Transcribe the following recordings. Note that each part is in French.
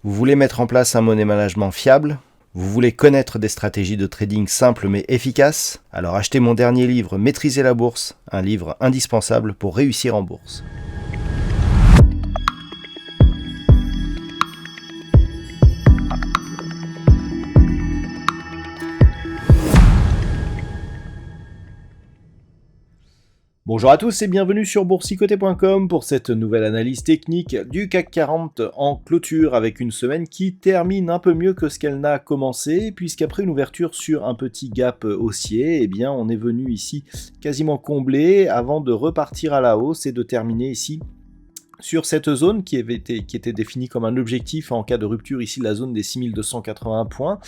Vous voulez mettre en place un money management fiable? Vous voulez connaître des stratégies de trading simples mais efficaces? Alors achetez mon dernier livre Maîtriser la bourse, un livre indispensable pour réussir en bourse. Bonjour à tous et bienvenue sur boursicoté.com pour cette nouvelle analyse technique du CAC 40 en clôture avec une semaine qui termine un peu mieux que ce qu'elle n'a commencé, puisqu'après une ouverture sur un petit gap haussier, eh bien on est venu ici quasiment combler avant de repartir à la hausse et de terminer ici sur cette zone qui était définie comme un objectif en cas de rupture ici, la zone des 6281 points.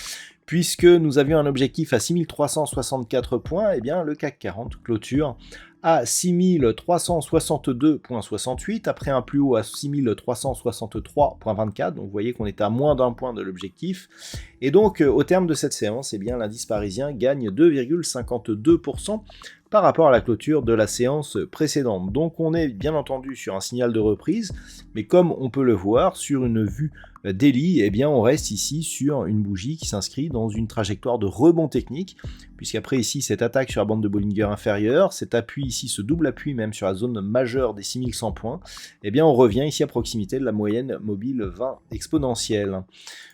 Puisque nous avions un objectif à 6364 points, eh bien le CAC 40 clôture à 6362,68 après un plus haut à 6363,24. Donc vous voyez qu'on est à moins d'un point de l'objectif. Et donc au terme de cette séance, eh bien l'indice parisien gagne 2,52% par rapport à la clôture de la séance précédente. Donc on est bien entendu sur un signal de reprise, mais comme on peut le voir sur une vue daily, eh bien on reste ici sur une bougie qui s'inscrit dans une trajectoire de rebond technique, puisqu'après ici cette attaque sur la bande de Bollinger inférieure, cet appui ici, ce double appui même sur la zone majeure des 6100 points, eh bien on revient ici à proximité de la moyenne mobile 20 exponentielle.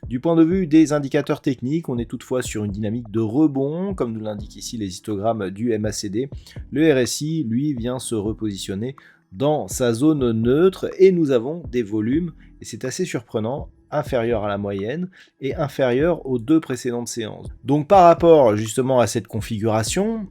Du point de vue des indicateurs techniques, on est toutefois sur une dynamique de rebond, comme nous l'indiquent ici les histogrammes du MACD. Le RSI, lui, vient se repositionner dans sa zone neutre et nous avons des volumes, et c'est assez surprenant, inférieurs à la moyenne et inférieurs aux deux précédentes séances. Donc par rapport justement à cette configuration,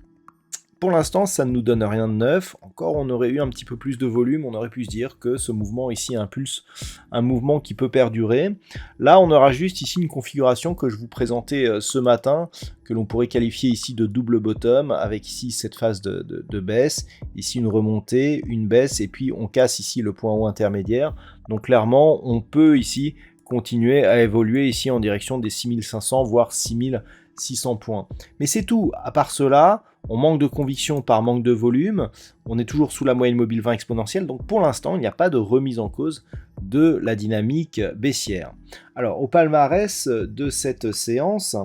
pour l'instant, ça ne nous donne rien de neuf. Encore, on aurait eu un petit peu plus de volume. On aurait pu se dire que ce mouvement ici impulse un mouvement qui peut perdurer. Là, on aura juste ici une configuration que je vous présentais ce matin, que l'on pourrait qualifier ici de double bottom, avec ici cette phase de baisse, ici une remontée, une baisse, et puis on casse ici le point haut intermédiaire. Donc clairement, on peut ici continuer à évoluer ici en direction des 6500, voire 6600 points. Mais c'est tout. À part cela, on manque de conviction par manque de volume, on est toujours sous la moyenne mobile 20 exponentielle, donc pour l'instant, il n'y a pas de remise en cause de la dynamique baissière. Alors, au palmarès de cette séance,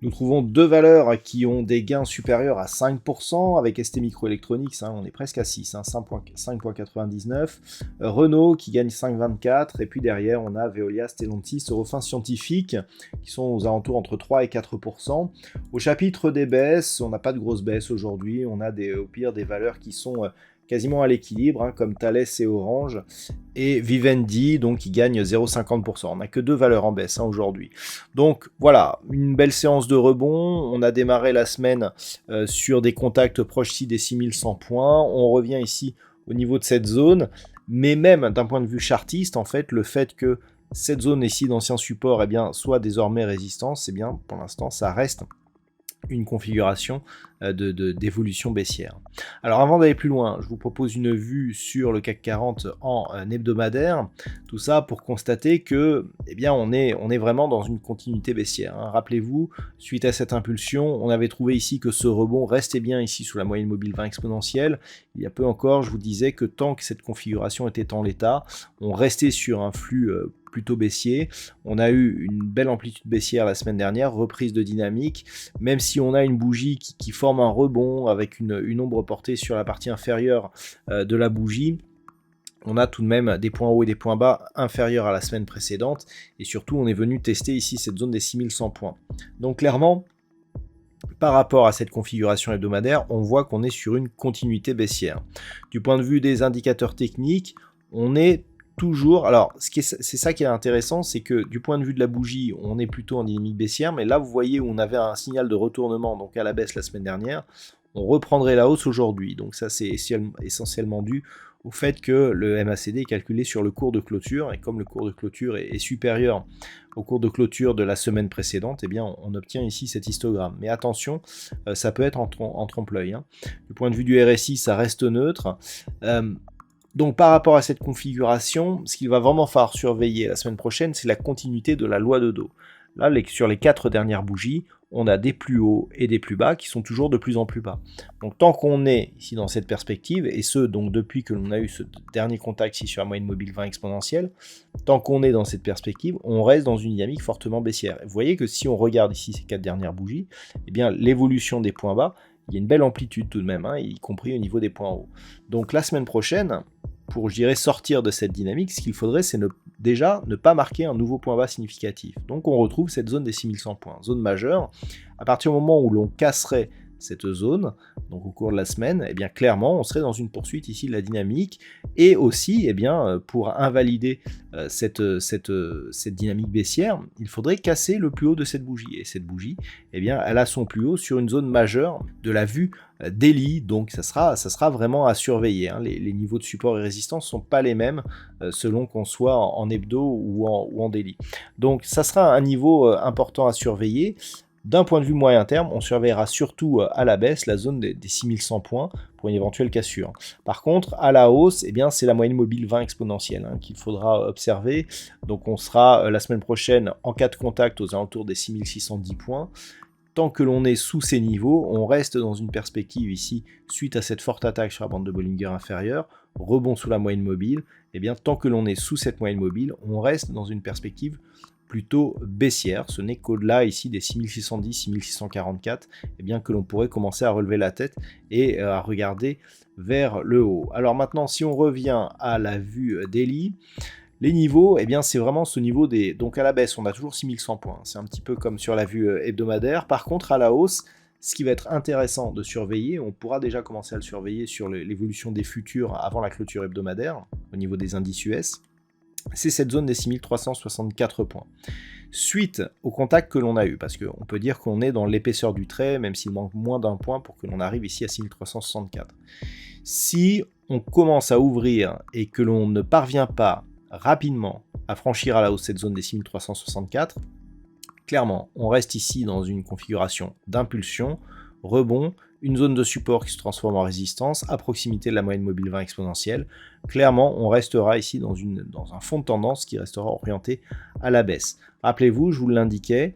nous trouvons deux valeurs qui ont des gains supérieurs à 5%, avec ST Microelectronics, on est presque à 6, 5,99. Renault qui gagne 5,24, et puis derrière on a Veolia, Stellantis, Eurofins Scientifique, qui sont aux alentours entre 3 et 4%. Au chapitre des baisses, on n'a pas de grosses baisses aujourd'hui, on a au pire des valeurs qui sont quasiment à l'équilibre, comme Thales et Orange, et Vivendi, donc qui gagne 0,50%. On n'a que deux valeurs en baisse aujourd'hui. Donc voilà, une belle séance de rebond. On a démarré la semaine sur des contacts proches ici des 6100 points. On revient ici au niveau de cette zone, mais même d'un point de vue chartiste, en fait, le fait que cette zone ici d'ancien support soit désormais résistance, pour l'instant, ça reste une configuration d'évolution baissière. Alors avant d'aller plus loin, je vous propose une vue sur le CAC 40 en hebdomadaire, tout ça pour constater que on est vraiment dans une continuité baissière. Rappelez-vous, suite à cette impulsion, on avait trouvé ici que ce rebond restait bien ici sous la moyenne mobile 20 exponentielle. Il y a peu encore, je vous disais que tant que cette configuration était en l'état, on restait sur un flux plutôt baissier. On a eu une belle amplitude baissière la semaine dernière, reprise de dynamique, même si on a une bougie qui forme un rebond avec une ombre portée sur la partie inférieure de la bougie. On a tout de même des points hauts et des points bas inférieurs à la semaine précédente, et surtout on est venu tester ici cette zone des 6100 points. Donc clairement, par rapport à cette configuration hebdomadaire, on voit qu'on est sur une continuité baissière. Du point de vue des indicateurs techniques, on est toujours, alors c'est ça qui est intéressant, c'est que du point de vue de la bougie, on est plutôt en dynamique baissière, mais là vous voyez où on avait un signal de retournement, donc à la baisse la semaine dernière, on reprendrait la hausse aujourd'hui. Donc ça c'est essentiellement dû au fait que le MACD est calculé sur le cours de clôture, et comme le cours de clôture est supérieur au cours de clôture de la semaine précédente, on obtient ici cet histogramme. Mais attention, ça peut être en trompe-l'œil. Du point de vue du RSI, ça reste neutre. Donc par rapport à cette configuration, ce qu'il va vraiment falloir surveiller la semaine prochaine, c'est la continuité de la loi de Dow. Là, sur les 4 dernières bougies, on a des plus hauts et des plus bas qui sont toujours de plus en plus bas. Donc tant qu'on est ici dans cette perspective, et ce donc depuis que l'on a eu ce dernier contact ici sur la moyenne mobile 20 exponentielle, tant qu'on est dans cette perspective, on reste dans une dynamique fortement baissière. Vous voyez que si on regarde ici ces 4 dernières bougies, eh bien l'évolution des points bas, il y a une belle amplitude tout de même, y compris au niveau des points hauts. Donc la semaine prochaine, pour, je dirais, sortir de cette dynamique, ce qu'il faudrait, c'est déjà ne pas marquer un nouveau point bas significatif. Donc on retrouve cette zone des 6100 points, zone majeure. À partir du moment où l'on casserait cette zone, donc au cours de la semaine, eh bien clairement, on serait dans une poursuite ici de la dynamique, et aussi, eh bien, pour invalider cette dynamique baissière, il faudrait casser le plus haut de cette bougie, et cette bougie, eh bien, elle a son plus haut sur une zone majeure de la vue daily, donc ça sera vraiment à surveiller. Les niveaux de support et résistance ne sont pas les mêmes selon qu'on soit en hebdo ou en daily. Donc ça sera un niveau important à surveiller. D'un point de vue moyen terme, on surveillera surtout à la baisse la zone des 6100 points pour une éventuelle cassure. Par contre, à la hausse, eh bien, c'est la moyenne mobile 20 exponentielle qu'il faudra observer. Donc on sera la semaine prochaine en cas de contact aux alentours des 6610 points. Tant que l'on est sous ces niveaux, on reste dans une perspective ici, suite à cette forte attaque sur la bande de Bollinger inférieure, rebond sous la moyenne mobile, et bien tant que l'on est sous cette moyenne mobile, on reste dans une perspective plutôt baissière. Ce n'est qu'au-delà ici des 6610, 6644, et bien que l'on pourrait commencer à relever la tête et à regarder vers le haut. Alors maintenant, si on revient à la vue daily, les niveaux, eh bien c'est vraiment ce niveau des... Donc à la baisse, on a toujours 6100 points. C'est un petit peu comme sur la vue hebdomadaire. Par contre, à la hausse, ce qui va être intéressant de surveiller, on pourra déjà commencer à le surveiller sur l'évolution des futurs avant la clôture hebdomadaire, au niveau des indices US, c'est cette zone des 6364 points. Suite au contact que l'on a eu, parce qu'on peut dire qu'on est dans l'épaisseur du trait, même s'il manque moins d'un point pour que l'on arrive ici à 6364. Si on commence à ouvrir et que l'on ne parvient pas rapidement à franchir à la hausse cette zone des 6364, clairement, on reste ici dans une configuration d'impulsion, rebond, une zone de support qui se transforme en résistance à proximité de la moyenne mobile 20 exponentielle. Clairement, on restera ici dans un fond de tendance qui restera orienté à la baisse. Rappelez-vous, je vous l'indiquais,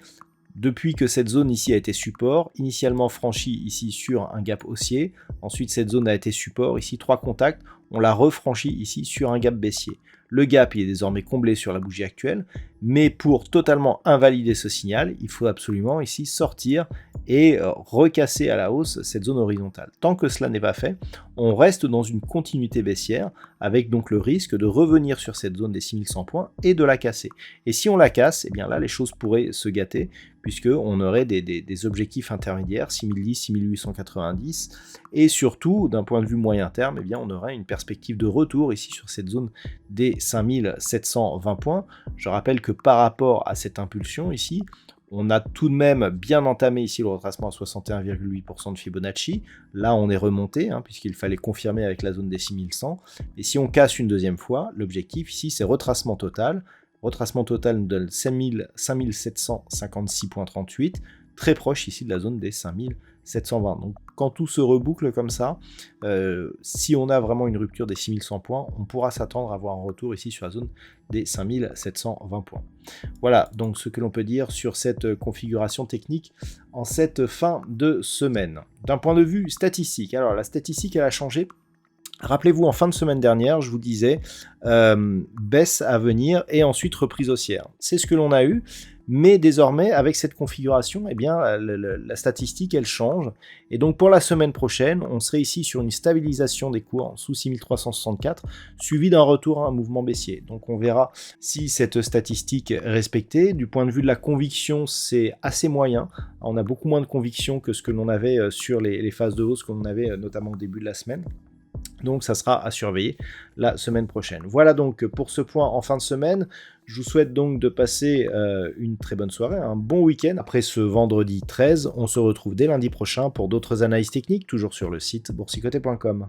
depuis que cette zone ici a été support, initialement franchie ici sur un gap haussier, ensuite cette zone a été support, ici 3 contacts, on l'a refranchi ici sur un gap baissier. Le gap il est désormais comblé sur la bougie actuelle, mais pour totalement invalider ce signal, il faut absolument ici sortir et recasser à la hausse cette zone horizontale. Tant que cela n'est pas fait, on reste dans une continuité baissière, avec donc le risque de revenir sur cette zone des 6100 points et de la casser. Et si on la casse, eh bien là les choses pourraient se gâter, puisqu'on aurait des objectifs intermédiaires, 6010, 6890, et surtout, d'un point de vue moyen terme, eh bien, on aurait une perspective de retour ici sur cette zone des 5720 points. Je rappelle que par rapport à cette impulsion ici, on a tout de même bien entamé ici le retracement à 61,8% de Fibonacci. Là, on est remonté, puisqu'il fallait confirmer avec la zone des 6100. Et si on casse une deuxième fois, l'objectif ici, c'est retracement total. Retracement total nous donne 5756,38, très proche ici de la zone des 5720. Donc quand tout se reboucle comme ça, si on a vraiment une rupture des 6100 points, on pourra s'attendre à avoir un retour ici sur la zone des 5720 points. Voilà donc ce que l'on peut dire sur cette configuration technique en cette fin de semaine. D'un point de vue statistique, alors la statistique elle a changé. Rappelez-vous, en fin de semaine dernière, je vous disais baisse à venir et ensuite reprise haussière. C'est ce que l'on a eu, mais désormais, avec cette configuration, eh bien, la statistique, elle change. Et donc, pour la semaine prochaine, on serait ici sur une stabilisation des cours sous 6364, suivi d'un retour à un mouvement baissier. Donc, on verra si cette statistique est respectée. Du point de vue de la conviction, c'est assez moyen. On a beaucoup moins de conviction que ce que l'on avait sur les phases de hausse que l'on avait notamment au début de la semaine. Donc ça sera à surveiller la semaine prochaine. Voilà donc pour ce point en fin de semaine. Je vous souhaite donc de passer une très bonne soirée, un bon week-end. Après ce vendredi 13, on se retrouve dès lundi prochain pour d'autres analyses techniques, toujours sur le site boursicoté.com.